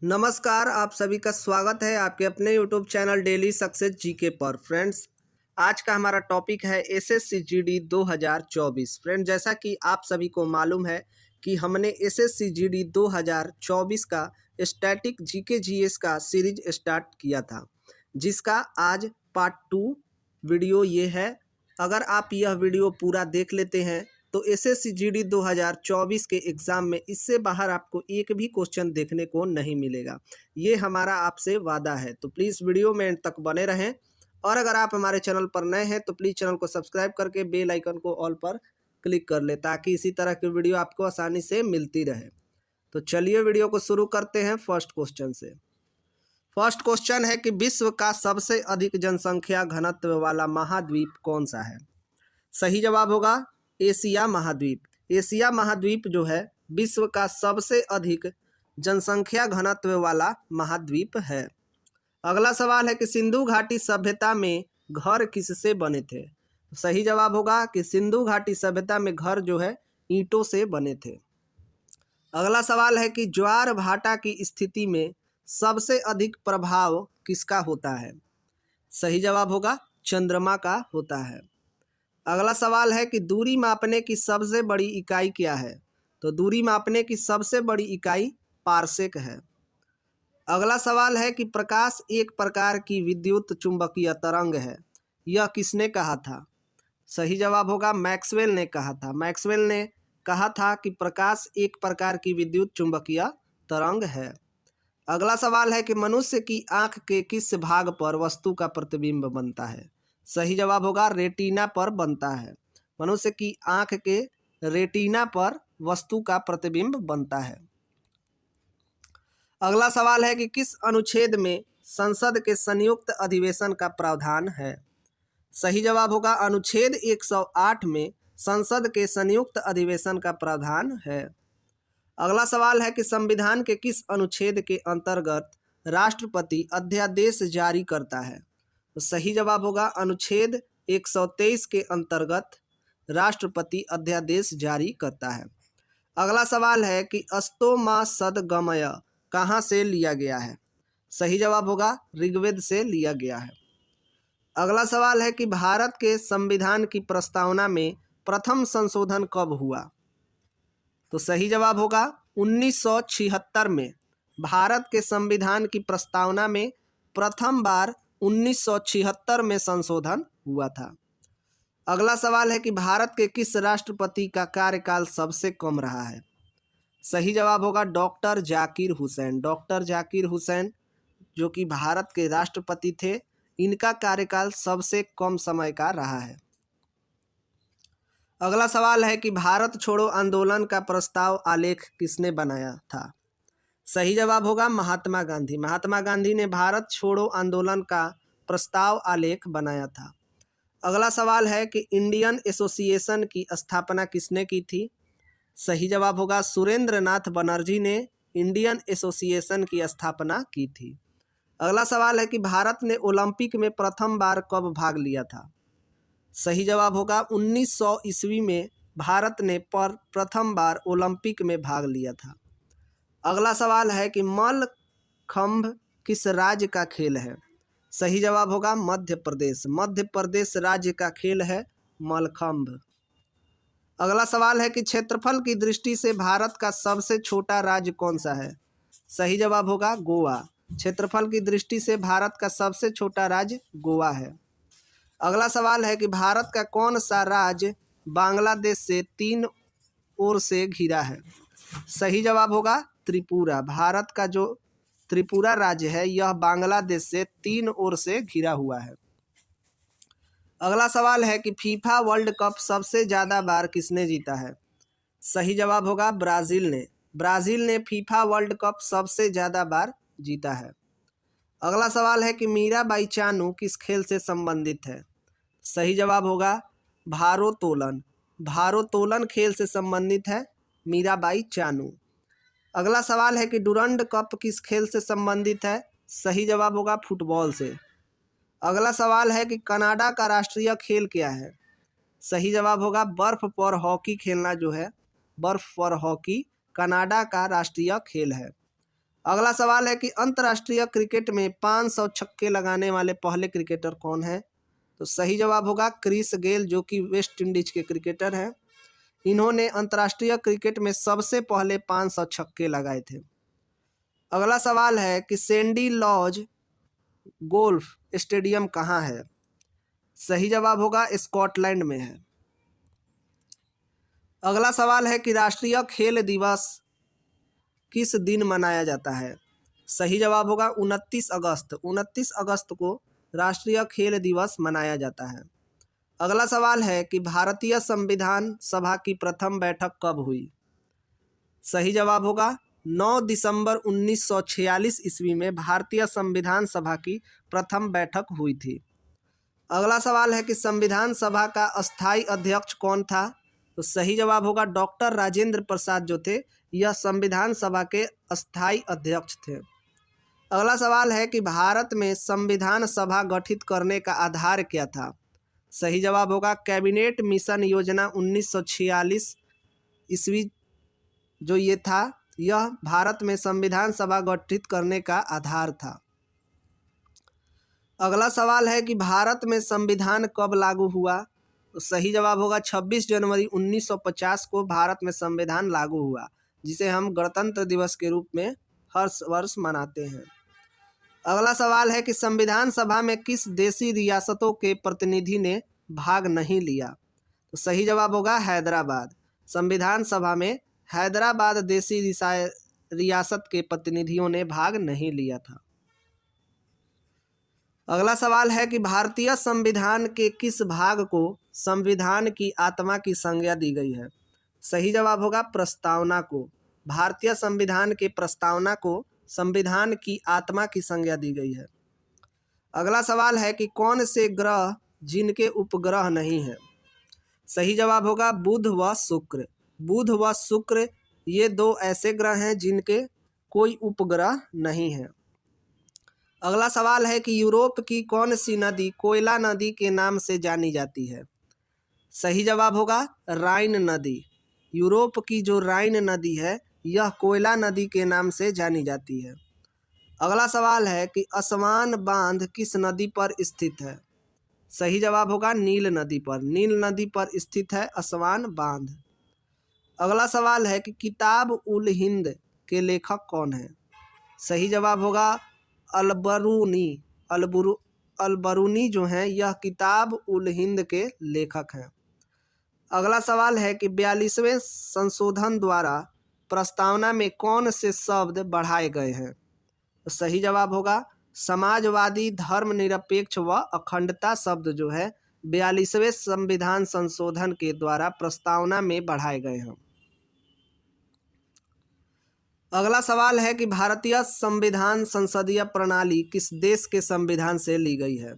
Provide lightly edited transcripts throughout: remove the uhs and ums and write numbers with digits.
नमस्कार, आप सभी का स्वागत है आपके अपने YouTube channel daily success GK पर। फ्रेंड्स, आज का हमारा टॉपिक है एसएससी जीडी 2024। फ्रेंड, जैसा कि आप सभी को मालूम है कि हमने एसएससी जीडी 2024 का स्टैटिक जीके जीएस का सीरीज स्टार्ट किया था, जिसका आज पार्ट 2 वीडियो ये है। अगर आप यह वीडियो पूरा देख लेते हैं तो एसएससी जीडी 2024 के एग्ज़ाम में इससे बाहर आपको एक भी क्वेश्चन देखने को नहीं मिलेगा। ये हमारा आपसे वादा है। तो प्लीज़ वीडियो में एंड तक बने रहें, और अगर आप हमारे चैनल पर नए हैं तो प्लीज़ चैनल को सब्सक्राइब करके बेल आइकन को ऑल पर क्लिक कर ले, ताकि इसी तरह की वीडियो आपको आसानी से मिलती रहे। तो चलिए वीडियो को शुरू करते हैं फर्स्ट क्वेश्चन से। फर्स्ट क्वेश्चन है कि विश्व का सबसे अधिक जनसंख्या घनत्व वाला महाद्वीप कौन सा है? सही जवाब होगा एशिया महाद्वीप। एशिया महाद्वीप जो है विश्व का सबसे अधिक जनसंख्या घनत्व वाला महाद्वीप है। अगला सवाल है कि सिंधु घाटी सभ्यता में घर किससे बने थे? सही जवाब होगा कि सिंधु घाटी सभ्यता में घर जो है ईंटों से बने थे। अगला सवाल है कि ज्वार भाटा की स्थिति में सबसे अधिक प्रभाव किसका होता है? सही जवाब होगा चंद्रमा का होता है। अगला सवाल है कि दूरी मापने की सबसे बड़ी इकाई क्या है? तो दूरी मापने की सबसे बड़ी इकाई पारसेक है। अगला सवाल है कि प्रकाश एक प्रकार की विद्युत चुंबकीय तरंग है, यह किसने कहा था? सही जवाब होगा मैक्सवेल ने कहा था। मैक्सवेल ने कहा था कि प्रकाश एक प्रकार की विद्युत चुंबकीय तरंग है। अगला सवाल है कि मनुष्य की आंख के किस भाग पर वस्तु का प्रतिबिंब बनता है? सही जवाब होगा रेटिना पर बनता है। मनुष्य की आंख के रेटिना पर वस्तु का प्रतिबिंब बनता है। अगला सवाल है कि किस अनुच्छेद में संसद के संयुक्त अधिवेशन का प्रावधान है? सही जवाब होगा अनुच्छेद 108 में संसद के संयुक्त अधिवेशन का प्रावधान है। अगला सवाल है कि संविधान के किस अनुच्छेद के अंतर्गत राष्ट्रपति अध्यादेश जारी करता है? तो सही जवाब होगा अनुच्छेद 123 के अंतर्गत राष्ट्रपति अध्यादेश जारी करता है। अगला सवाल है कि अस्तोमा सदगमय कहाँ से लिया गया है? सही जवाब होगा ऋग्वेद से लिया गया है। अगला सवाल है कि भारत के संविधान की प्रस्तावना में प्रथम संशोधन कब हुआ? तो सही जवाब होगा 1976 में भारत के संविधान की प्रस्तावना में प्रथम बार 1976 में संशोधन हुआ था। अगला सवाल है कि भारत के किस राष्ट्रपति का कार्यकाल सबसे कम रहा है? सही जवाब होगा डॉक्टर जाकिर हुसैन। डॉक्टर जाकिर हुसैन जो कि भारत के राष्ट्रपति थे, इनका कार्यकाल सबसे कम समय का रहा है। अगला सवाल है कि भारत छोड़ो आंदोलन का प्रस्ताव आलेख किसने बनाया था? सही जवाब होगा महात्मा गांधी। महात्मा गांधी ने भारत छोड़ो आंदोलन का प्रस्ताव आलेख बनाया था। अगला सवाल है कि इंडियन एसोसिएशन की स्थापना किसने की थी? सही जवाब होगा सुरेंद्र नाथ बनर्जी ने इंडियन एसोसिएशन की स्थापना की थी। अगला सवाल है कि भारत ने ओलंपिक में प्रथम बार कब भाग लिया था? सही जवाब होगा 1900 ईस्वी में भारत ने प्रथम बार ओलंपिक में भाग लिया था। अगला सवाल है कि मल्लखंभ किस राज्य का खेल है? सही जवाब होगा मध्य प्रदेश। मध्य प्रदेश राज्य का खेल है मल्लखंभ। अगला सवाल है कि क्षेत्रफल की दृष्टि से भारत का सबसे छोटा राज्य कौन सा है? सही जवाब होगा गोवा। क्षेत्रफल की दृष्टि से भारत का सबसे छोटा राज्य गोवा है। अगला सवाल है कि भारत का कौन सा राज्य बांग्लादेश से 3 ओर से घिरा है? सही जवाब होगा त्रिपुरा। भारत का जो त्रिपुरा राज्य है यह बांग्लादेश से 3 ओर से घिरा हुआ है। अगला सवाल है कि फीफा वर्ल्ड कप सबसे ज़्यादा बार किसने जीता है? सही जवाब होगा ब्राज़ील ने। ब्राज़ील ने फीफा वर्ल्ड कप सबसे ज़्यादा बार जीता है। अगला सवाल है कि मीराबाई चानू किस खेल से संबंधित है? सही जवाब होगा भारोत्तोलन। भारोत्तोलन खेल से संबंधित है मीराबाई चानू। अगला सवाल है कि डुरंड कप किस खेल से संबंधित है? सही जवाब होगा फुटबॉल से। अगला सवाल है कि कनाडा का राष्ट्रीय खेल क्या है? सही जवाब होगा बर्फ पर हॉकी खेलना जो है, बर्फ पर हॉकी कनाडा का राष्ट्रीय खेल है। अगला सवाल है कि अंतर्राष्ट्रीय क्रिकेट में 500 छक्के लगाने वाले पहले क्रिकेटर कौन है? तो सही जवाब होगा क्रिस गेल, जो कि वेस्ट इंडीज के क्रिकेटर हैं। इन्होंने अंतर्राष्ट्रीय क्रिकेट में सबसे पहले 500 छक्के लगाए थे। अगला सवाल है कि सैंडी लॉज गोल्फ स्टेडियम कहाँ है? सही जवाब होगा स्कॉटलैंड में है। अगला सवाल है कि राष्ट्रीय खेल दिवस किस दिन मनाया जाता है? सही जवाब होगा 29 अगस्त। 29 अगस्त को राष्ट्रीय खेल दिवस मनाया जाता है। अगला सवाल है कि भारतीय संविधान सभा की प्रथम बैठक कब हुई? सही जवाब होगा 9 दिसंबर 1946 ईस्वी में भारतीय संविधान सभा की प्रथम बैठक हुई थी। अगला सवाल है कि संविधान सभा का अस्थायी अध्यक्ष कौन था? तो सही जवाब होगा डॉक्टर राजेंद्र प्रसाद जो थे, यह संविधान सभा के अस्थायी अध्यक्ष थे। अगला सवाल है कि भारत में संविधान सभा गठित करने का आधार क्या था? सही जवाब होगा कैबिनेट मिशन योजना 1946 ईस्वी जो ये था, यह भारत में संविधान सभा गठित करने का आधार था। अगला सवाल है कि भारत में संविधान कब लागू हुआ? तो सही जवाब होगा 26 जनवरी 1950 को भारत में संविधान लागू हुआ, जिसे हम गणतंत्र दिवस के रूप में हर वर्ष मनाते हैं। अगला सवाल है कि संविधान सभा में किस देशी रियासतों के प्रतिनिधि ने भाग नहीं लिया? तो सही जवाब होगा हैदराबाद। संविधान सभा में हैदराबाद देशी रियासत के प्रतिनिधियों ने भाग नहीं लिया था। अगला सवाल है कि भारतीय संविधान के किस भाग को संविधान की आत्मा की संज्ञा दी गई है? सही जवाब होगा प्रस्तावना को। भारतीय संविधान के प्रस्तावना को संविधान की आत्मा की संज्ञा दी गई है। अगला सवाल है कि कौन से ग्रह जिनके उपग्रह नहीं है? सही जवाब होगा बुध व शुक्र। बुध व शुक्र ये दो ऐसे ग्रह हैं जिनके कोई उपग्रह नहीं है। अगला सवाल है कि यूरोप की कौन सी नदी कोयला नदी के नाम से जानी जाती है? सही जवाब होगा राइन नदी। यूरोप की जो राइन नदी है यह कोयला नदी के नाम से जानी जाती है। अगला सवाल है कि असवान बांध किस नदी पर स्थित है? सही जवाब होगा नील नदी पर। नील नदी पर स्थित है असवान बांध। अगला सवाल है कि किताब उल हिंद के लेखक कौन है? सही जवाब होगा अलबरूनी। अलबरूनी जो हैं यह किताब उल हिंद के लेखक हैं। अगला सवाल है कि 42वें संशोधन द्वारा प्रस्तावना में कौन से शब्द बढ़ाए गए हैं? तो सही जवाब होगा समाजवादी, धर्मनिरपेक्ष व अखंडता शब्द जो है 42वें संविधान संशोधन के द्वारा प्रस्तावना में बढ़ाए गए हैं। अगला सवाल है कि भारतीय संविधान संसदीय प्रणाली किस देश के संविधान से ली गई है?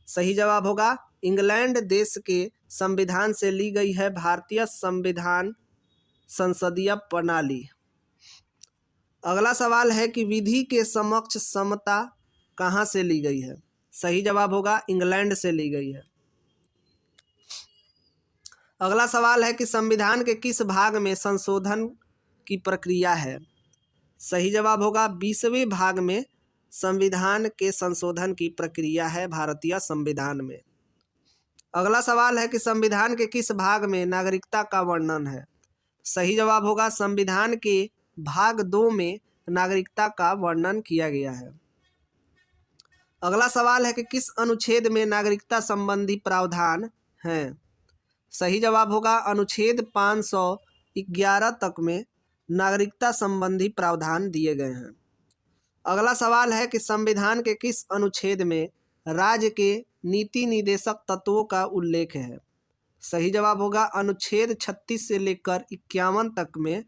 सही जवाब होगा इंग्लैंड देश के संविधान से ली गई है भारतीय संविधान संसदीय प्रणाली। अगला सवाल है कि विधि के समक्ष समता कहाँ से ली गई है? सही जवाब होगा इंग्लैंड से ली गई है। अगला सवाल है कि संविधान के किस भाग में संशोधन की प्रक्रिया है? सही जवाब होगा 20वें भाग में संविधान के संशोधन की प्रक्रिया है भारतीय संविधान में। अगला सवाल है कि संविधान के किस भाग में नागरिकता का वर्णन है? सही जवाब होगा संविधान के भाग 2 में नागरिकता का वर्णन किया गया है। अगला सवाल है कि किस अनुच्छेद में नागरिकता संबंधी प्रावधान हैं? सही जवाब होगा अनुच्छेद 511 तक में नागरिकता संबंधी प्रावधान दिए गए हैं। अगला सवाल है कि संविधान के किस अनुच्छेद में राज्य के नीति निदेशक तत्वों का उल्लेख है? सही जवाब होगा अनुच्छेद 36 से लेकर 51 तक में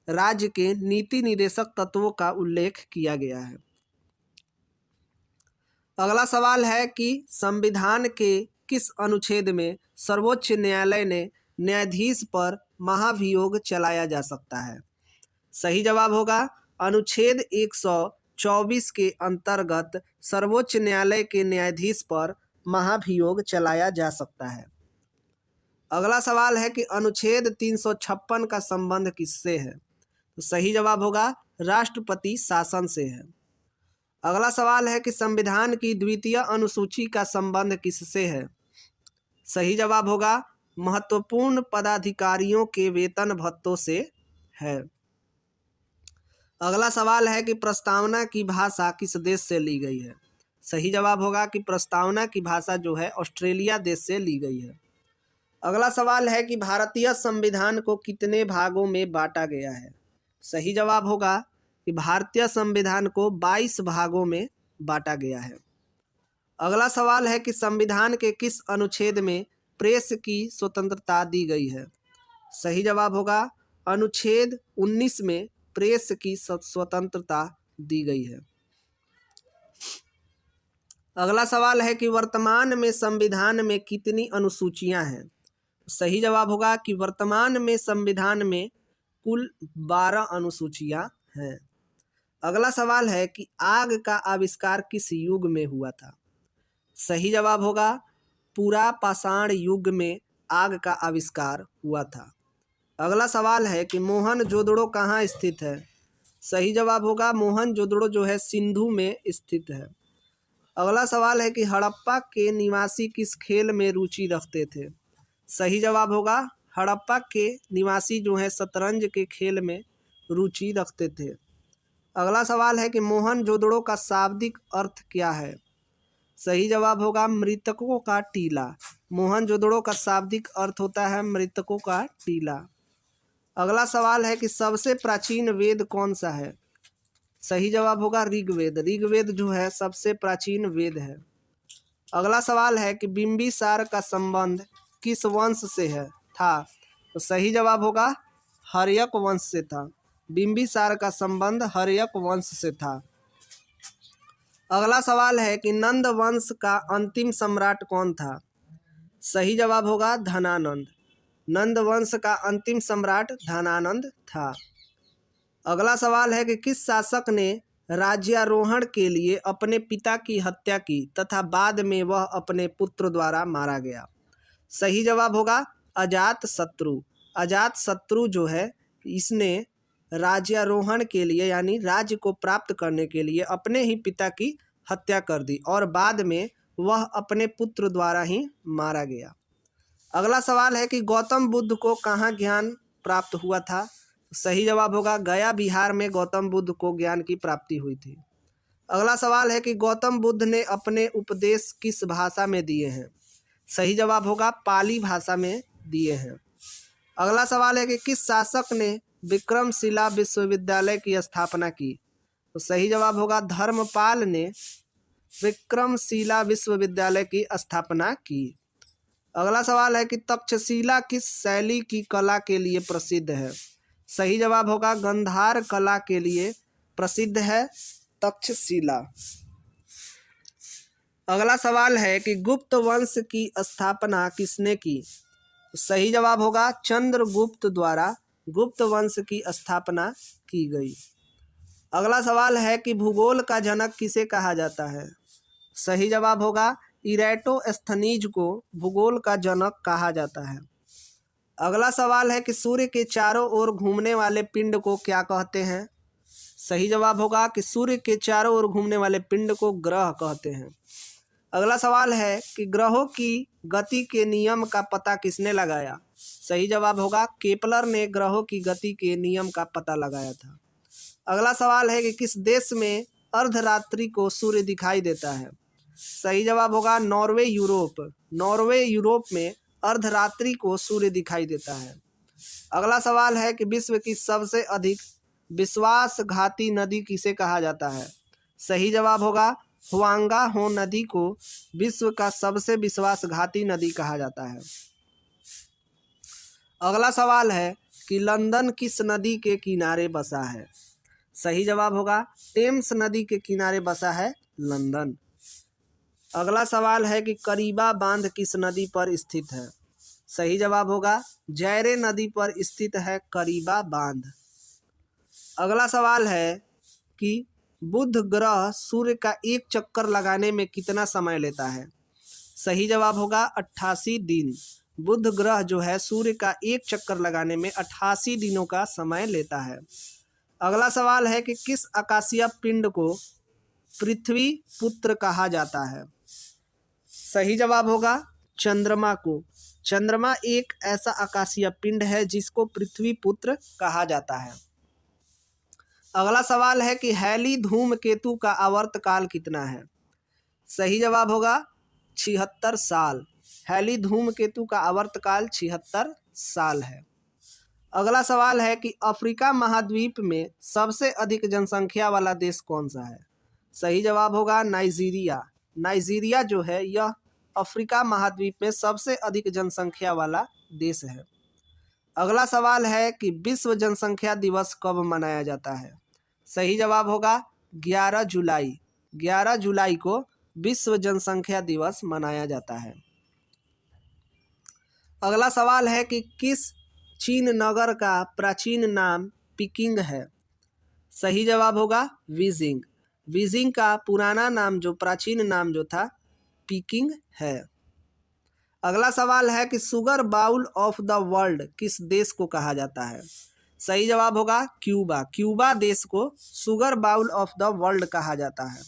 राज्य के नीति निदेशक तत्वों का उल्लेख किया गया है। अगला सवाल है कि संविधान के किस अनुच्छेद में सर्वोच्च न्यायालय ने न्यायाधीश पर महाभियोग चलाया जा सकता है? सही जवाब होगा अनुच्छेद 124 के अंतर्गत सर्वोच्च न्यायालय के न्यायाधीश पर महाभियोग चलाया जा सकता है। अगला सवाल है कि अनुच्छेद 356 का संबंध किससे है? तो सही जवाब होगा राष्ट्रपति शासन से है। अगला सवाल है कि संविधान की द्वितीय अनुसूची का संबंध किससे है? सही जवाब होगा महत्वपूर्ण पदाधिकारियों के वेतन भत्तों से है। अगला सवाल है कि प्रस्तावना की भाषा किस देश से ली गई है? सही जवाब होगा कि प्रस्तावना की भाषा जो है ऑस्ट्रेलिया देश से ली गई है। अगला सवाल है कि भारतीय संविधान को कितने भागों में बांटा गया है? सही जवाब होगा कि भारतीय संविधान को 22 भागों में बांटा गया है। अगला सवाल है कि संविधान के किस अनुच्छेद में प्रेस की स्वतंत्रता दी गई है? सही जवाब होगा अनुच्छेद 19 में प्रेस की स्वतंत्रता दी गई है। अगला सवाल है कि वर्तमान में संविधान में कितनी अनुसूचियां हैं? सही जवाब होगा कि वर्तमान में संविधान में कुल 12 अनुसूचियां हैं। अगला सवाल है कि आग का आविष्कार किस युग में हुआ था? सही जवाब होगा पुरा पाषाण युग में आग का आविष्कार हुआ था। अगला सवाल है कि मोहनजोदड़ो कहाँ स्थित है? सही जवाब होगा मोहनजोदड़ो जो है सिंधु में स्थित है। अगला सवाल है कि हड़प्पा के निवासी किस खेल में रुचि रखते थे? सही जवाब होगा हड़प्पा के निवासी जो है शतरंज के खेल में रुचि रखते थे। अगला सवाल है कि मोहनजोदड़ो का शाब्दिक अर्थ क्या है? सही जवाब होगा मृतकों का टीला। मोहनजोदड़ो का शाब्दिक अर्थ होता है मृतकों का टीला। अगला सवाल है कि सबसे प्राचीन वेद कौन सा है? सही जवाब होगा ऋग्वेद। ऋग्वेद जो है सबसे प्राचीन वेद है। अगला सवाल है कि बिंबिसार का संबंध किस वंश से था? तो सही जवाब होगा हर्यक वंश से था। बिंबिसार का संबंध हर्यक वंश से था। अगला सवाल है कि नंद वंश का अंतिम सम्राट कौन था? सही जवाब होगा धनानंद। नंद वंश का अंतिम सम्राट धनानंद था। अगला सवाल है कि किस शासक ने राज्यारोहण के लिए अपने पिता की हत्या की तथा बाद में वह अपने पुत्र द्वारा मारा गया? सही जवाब होगा अजातशत्रु। अजातशत्रु जो है इसने राज्यारोहण के लिए यानी राज्य को प्राप्त करने के लिए अपने ही पिता की हत्या कर दी और बाद में वह अपने पुत्र द्वारा ही मारा गया। अगला सवाल है कि गौतम बुद्ध को कहाँ ज्ञान प्राप्त हुआ था? सही जवाब होगा गया बिहार में गौतम बुद्ध को ज्ञान की प्राप्ति हुई थी। अगला सवाल है कि गौतम बुद्ध ने अपने उपदेश किस भाषा में दिए हैं? सही जवाब होगा पाली भाषा में दिए हैं। अगला सवाल है कि किस शासक ने विक्रमशिला विश्वविद्यालय की स्थापना की? तो सही जवाब होगा धर्मपाल ने विक्रमशिला विश्वविद्यालय की स्थापना की। अगला सवाल है कि तक्षशिला किस शैली की कला के लिए प्रसिद्ध है? सही जवाब होगा गंधार कला के लिए प्रसिद्ध है तक्षशिला। अगला सवाल है कि गुप्त वंश की स्थापना किसने की? सही जवाब होगा चंद्रगुप्त द्वारा गुप्त वंश की स्थापना की गई। अगला सवाल है कि भूगोल का जनक किसे कहा जाता है? सही जवाब होगा इरेटोस्थनीज को भूगोल का जनक कहा जाता है। अगला सवाल है कि सूर्य के चारों ओर घूमने वाले पिंड को क्या कहते हैं? सही जवाब होगा कि सूर्य के चारों ओर घूमने वाले पिंड को ग्रह कहते हैं। अगला सवाल है कि ग्रहों की गति के नियम का पता किसने लगाया? सही जवाब होगा केपलर ने ग्रहों की गति के नियम का पता लगाया था। अगला सवाल है कि किस देश में अर्धरात्रि को सूर्य दिखाई देता है? सही जवाब होगा नॉर्वे यूरोप। नॉर्वे यूरोप में अर्धरात्रि को सूर्य दिखाई देता है। अगला सवाल है कि विश्व की सबसे अधिक विश्वासघाती नदी किसे कहा जाता है? सही जवाब होगा हुआंगा हो नदी को विश्व का सबसे विश्वासघाती नदी कहा जाता है। अगला सवाल है कि लंदन किस नदी के किनारे बसा है? सही जवाब होगा टेम्स नदी के किनारे बसा है लंदन। अगला सवाल है कि करीबा बांध किस नदी पर स्थित है? सही जवाब होगा जैरे नदी पर स्थित है करीबा बांध। अगला सवाल है कि बुध ग्रह सूर्य का एक चक्कर लगाने में कितना समय लेता है? सही जवाब होगा 88 दिन। बुध ग्रह जो है सूर्य का एक चक्कर लगाने में 88 दिनों का समय लेता है। अगला सवाल है कि किस आकाशीय पिंड को पृथ्वी पुत्र कहा जाता है? सही जवाब होगा चंद्रमा को। चंद्रमा एक ऐसा आकाशीय पिंड है जिसको पृथ्वी पुत्र कहा जाता है। अगला सवाल है कि हैली धूमकेतु का आवर्तकाल कितना है? सही जवाब होगा 76 साल। हैली धूमकेतु का आवर्तकाल 76 साल है। अगला सवाल है कि अफ्रीका महाद्वीप में सबसे अधिक जनसंख्या वाला देश कौन सा है? सही जवाब होगा नाइजीरिया। नाइजीरिया जो है यह अफ्रीका महाद्वीप में सबसे अधिक जनसंख्या वाला देश है। अगला सवाल है कि विश्व जनसंख्या दिवस कब मनाया जाता है? सही जवाब होगा 11 जुलाई। 11 जुलाई को विश्व जनसंख्या दिवस मनाया जाता है। अगला सवाल है कि किस चीन नगर का प्राचीन नाम पीकिंग है? सही जवाब होगा बीजिंग। बीजिंग का पुराना नाम जो प्राचीन नाम जो था पीकिंग है। अगला सवाल है कि sugar bowl of the world किस देश को कहा जाता है? सही जवाब होगा क्यूबा। क्यूबा देश को sugar bowl of the world कहा जाता है।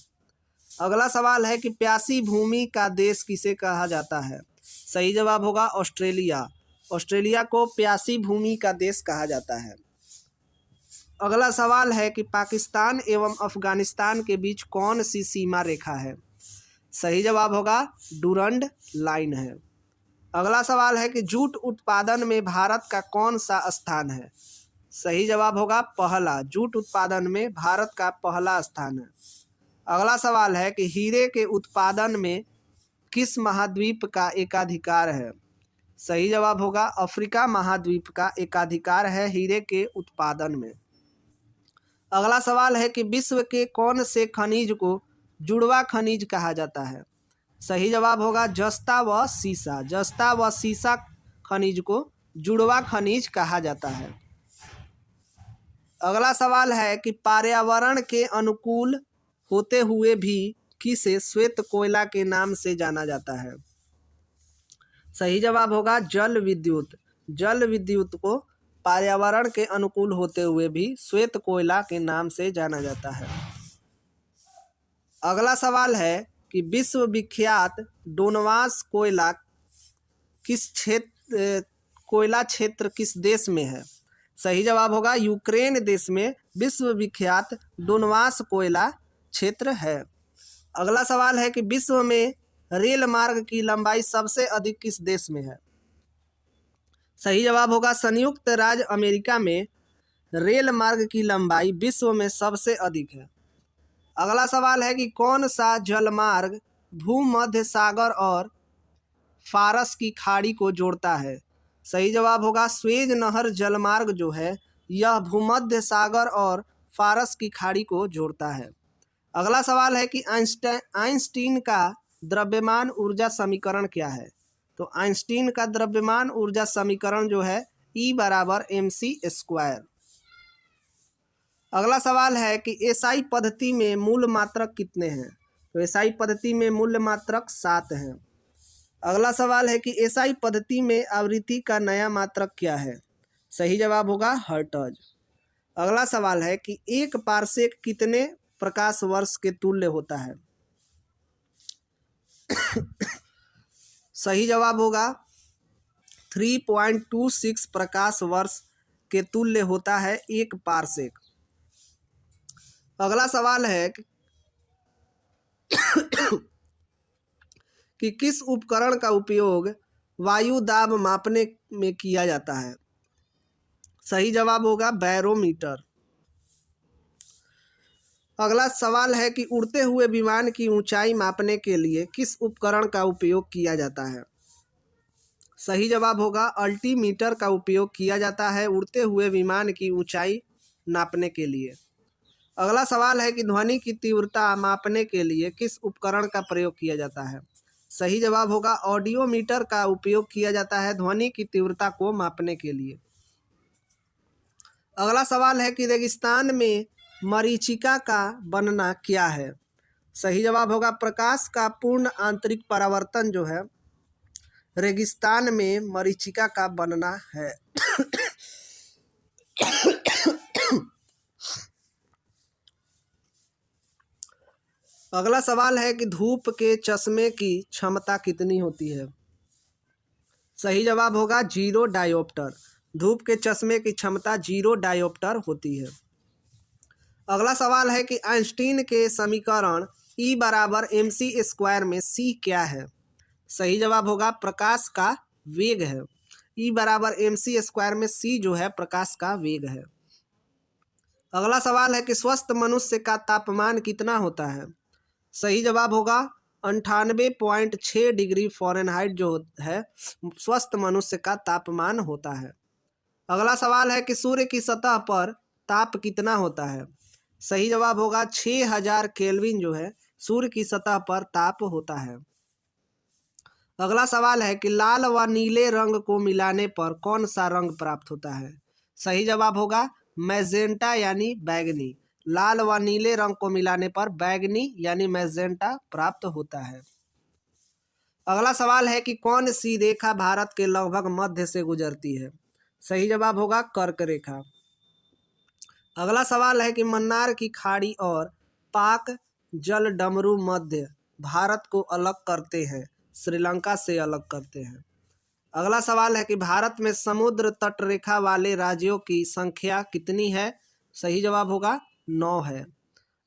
अगला सवाल है कि प्यासी भूमि का देश किसे कहा जाता है? सही जवाब होगा ऑस्ट्रेलिया। ऑस्ट्रेलिया को प्यासी भूमि का देश कहा जाता है। अगला सवाल है कि पाकिस्तान एवं अफगानिस्तान के बीच कौन सी सीमा रेखा है? सही जवाब होगा डूरंड लाइन है। अगला सवाल है कि जूट उत्पादन में भारत का कौन सा स्थान है? सही जवाब होगा पहला। जूट उत्पादन में भारत का पहला स्थान है। अगला सवाल है कि हीरे के उत्पादन में किस महाद्वीप का एकाधिकार है? सही जवाब होगा अफ्रीका महाद्वीप का एकाधिकार है हीरे के उत्पादन में। अगला सवाल है कि विश्व के कौन से खनिज को जुड़वा खनिज कहा जाता है? सही जवाब होगा जस्ता व सीसा। जस्ता व सीसा खनिज को जुड़वा खनिज कहा जाता है। अगला सवाल है कि पर्यावरण के अनुकूल होते हुए भी किसे श्वेत कोयला के नाम से जाना जाता है? सही जवाब होगा जल विद्युत। जल विद्युत को पर्यावरण के अनुकूल होते हुए भी श्वेत कोयला के नाम से जाना जाता है। अगला सवाल है कि विश्व विख्यात डोनवास कोयला क्षेत्र किस देश में है? सही जवाब होगा यूक्रेन देश में विश्व विख्यात डोनवास कोयला क्षेत्र है। अगला सवाल है कि विश्व में रेल मार्ग की लंबाई सबसे अधिक किस देश में है? सही जवाब होगा संयुक्त राज्य अमेरिका में रेल मार्ग की लंबाई विश्व में सबसे अधिक है। अगला सवाल है कि कौन सा जलमार्ग भूमध्य सागर और फारस की खाड़ी को जोड़ता है? सही जवाब होगा स्वेज नहर जलमार्ग जो है यह भूमध्य सागर और फारस की खाड़ी को जोड़ता है। अगला सवाल है कि आइंस्टीन का द्रव्यमान ऊर्जा समीकरण क्या है? तो आइंस्टीन का द्रव्यमान ऊर्जा समीकरण जो है E बराबर mc²। अगला सवाल है कि एसआई पद्धति में मूल मात्रक कितने हैं? तो एसआई पद्धति में मूल मात्रक 7 हैं। अगला सवाल है कि एसआई पद्धति में आवृत्ति का नया मात्रक क्या है? सही जवाब होगा हर्ट्ज। अगला सवाल है कि एक पारसेक कितने प्रकाश वर्ष के तुल्य होता है? सही जवाब होगा 3.26 प्रकाश वर्ष के तुल्य होता है एक पारसेक। अगला सवाल है कि किस उपकरण का उपयोग वायु दाब मापने में किया जाता है? सही जवाब होगा बैरोमीटर। अगला सवाल है कि उड़ते हुए विमान की ऊंचाई मापने के लिए किस उपकरण का उपयोग किया जाता है? सही जवाब होगा अल्टीमीटर का उपयोग किया जाता है उड़ते हुए विमान की ऊंचाई नापने के लिए। अगला सवाल है कि ध्वनि की तीव्रता मापने के लिए किस उपकरण का प्रयोग किया जाता है? सही जवाब होगा ऑडियोमीटर का उपयोग किया जाता है ध्वनि की तीव्रता को मापने के लिए। अगला सवाल है कि रेगिस्तान में मरीचिका का बनना क्या है? सही जवाब होगा प्रकाश का पूर्ण आंतरिक परावर्तन जो है रेगिस्तान में मरीचिका का बनना है। अगला सवाल है कि धूप के चश्मे की क्षमता कितनी होती है। सही जवाब होगा 0 डायोप्टर। धूप के चश्मे की क्षमता 0 डायोप्टर होती है। अगला सवाल है कि आइंस्टीन के समीकरण E बराबर mc² में c क्या है। सही जवाब होगा प्रकाश का वेग है। E बराबर mc² में c जो है प्रकाश का वेग है। अगला सवाल है कि स्वस्थ मनुष्य का तापमान कितना होता है। सही जवाब होगा 98.6 डिग्री फ़ारेनहाइट जो है स्वस्थ मनुष्य का तापमान होता है। अगला सवाल है कि सूर्य की सतह पर ताप कितना होता है। सही जवाब होगा 6000 केल्विन जो है सूर्य की सतह पर ताप होता है। अगला सवाल है कि लाल व नीले रंग को मिलाने पर कौन सा रंग प्राप्त होता है। सही जवाब होगा मैजेंटा यानी बैगनी। लाल व नीले रंग को मिलाने पर बैगनी यानी मैजेंटा प्राप्त होता है। अगला सवाल है कि कौन सी रेखा भारत के लगभग मध्य से गुजरती है। सही जवाब होगा कर्क रेखा। अगला सवाल है कि मन्नार की खाड़ी और पाक जल डमरू मध्य भारत को अलग करते हैं, श्रीलंका से अलग करते हैं। अगला सवाल है कि भारत में समुद्र तट रेखा वाले राज्यों की संख्या कितनी है। सही जवाब होगा 9 है।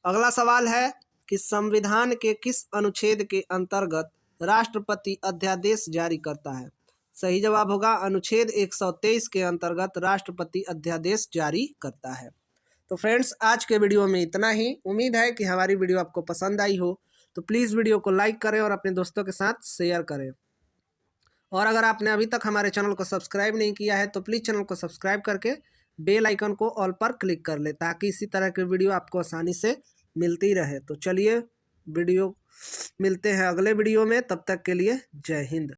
अगला सवाल है कि संविधान के किस अनुच्छेद के अंतर्गत राष्ट्रपति अध्यादेश जारी करता है। सही जवाब होगा अनुच्छेद 123 के अंतर्गत राष्ट्रपति अध्यादेश जारी करता है। तो फ्रेंड्स आज के वीडियो में इतना ही। उम्मीद है कि हमारी वीडियो आपको पसंद आई हो, तो प्लीज़ वीडियो को लाइक करें और अपने दोस्तों के साथ शेयर करें। और अगर आपने अभी तक हमारे चैनल को सब्सक्राइब नहीं किया है तो प्लीज़ चैनल को सब्सक्राइब करके बेल आइकन को ऑल पर क्लिक कर ले, ताकि इसी तरह की वीडियो आपको आसानी से मिलती रहे। तो चलिए मिलते हैं अगले वीडियो में, तब तक के लिए जय हिंद।